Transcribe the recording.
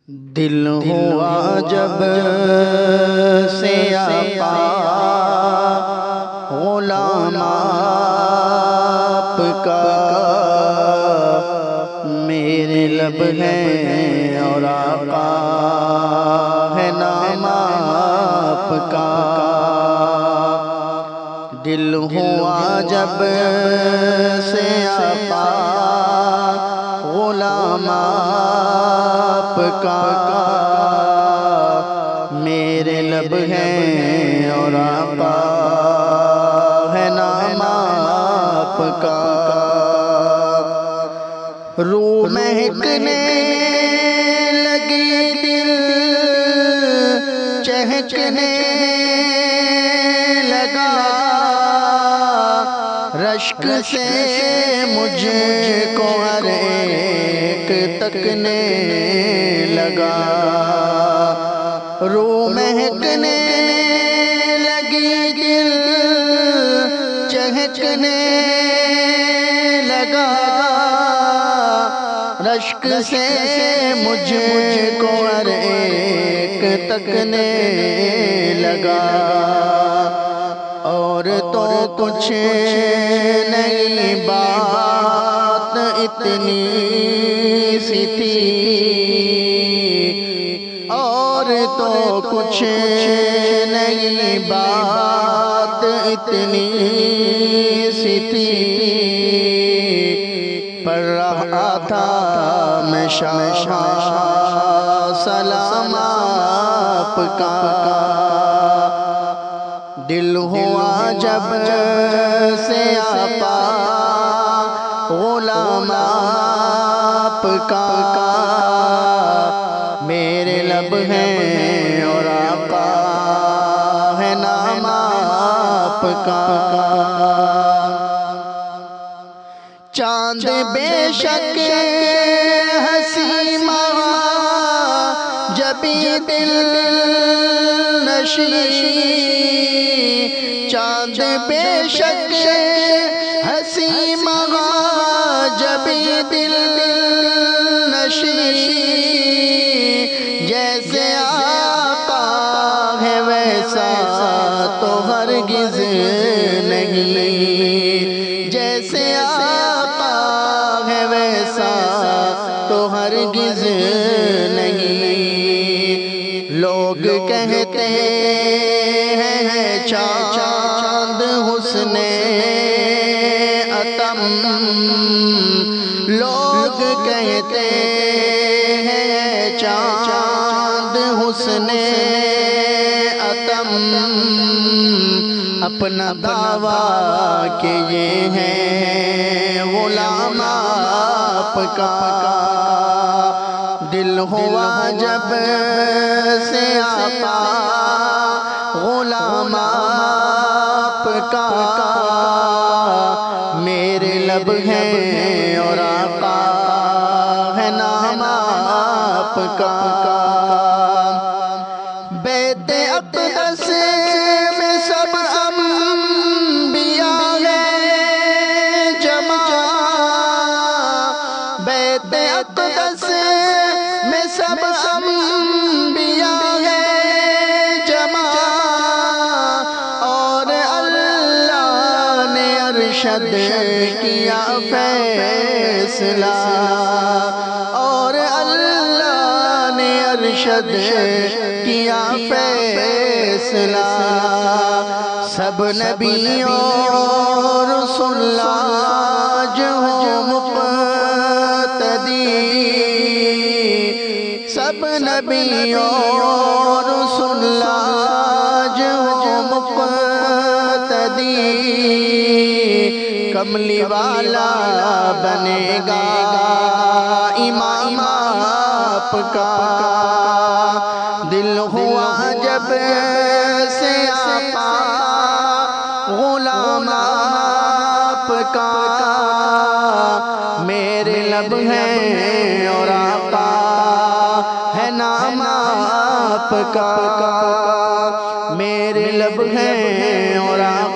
دل ہوا جب سے آقا غلام آپ کا، میرے لب ہیں اور آقا ہے نام آپ کا۔ دل ہوا جب سے آقا غلام آپ کا، میرے لب ہیں اور آقا ہے نام آپ کا۔ روح مہکنے لگی دل چہکنے لگا، رشک سے مجھ کو ہر ایک تکنے لگا۔ روح مہکنے لگی دل چہکنے لگا، رشک سے مجھ کو ہر ایک تکنے لگا۔ اور تو کچھ نئی بات اتنی سی تھی، اور تو کچھ نئی بات اتنی سی تھی، پڑھ رہا تھا میں شاہ سلام آپ کا۔ دل ہوا جب سے آقا غلام آپ کا، میرے لب ہیں اور آقا ہے نام آپ کا۔ چاند بے شک ہنسی ماں جبیں دل نشیں، چاند بے شک ہنسی ماں جبیں دل نشیں، جیسے آقا ہے ویسا تو ہرگز نہیں، جیسے آقا ہے ویسا تو ہرگز نہیں۔ لوگ کہتے ہیں چاند حسن اتم، لوگ کہتے ہیں چاند حسن اتم، اپنا دعویٰ کہ یہ ہے غلام آپ کا۔ دل ہوا جب سے آقا غلام آپ کا، میرے لب ہیں اور آقا ہے نام آپ کا۔ بیت اقدس میں سب انبیاء ہیں جمع، بیت اقدس میں سب انبیاء ہیں جمع، اور اللہ نے ارشد کیا فیصلہ، اور اللہ نے ارشد کیا فیصلہ، سب نبیوں اور رسول آج ہوں مقتدی، سب نبیوں اور رسول آج ہوں مقتدی، کملی والا بنے گا امام آپ کا۔ دل ہوا جب سے آقا غلام آپ کا، میرے لب ہیں اور آقا ہے نام آپ کا، میرے لب ہیں اور آقا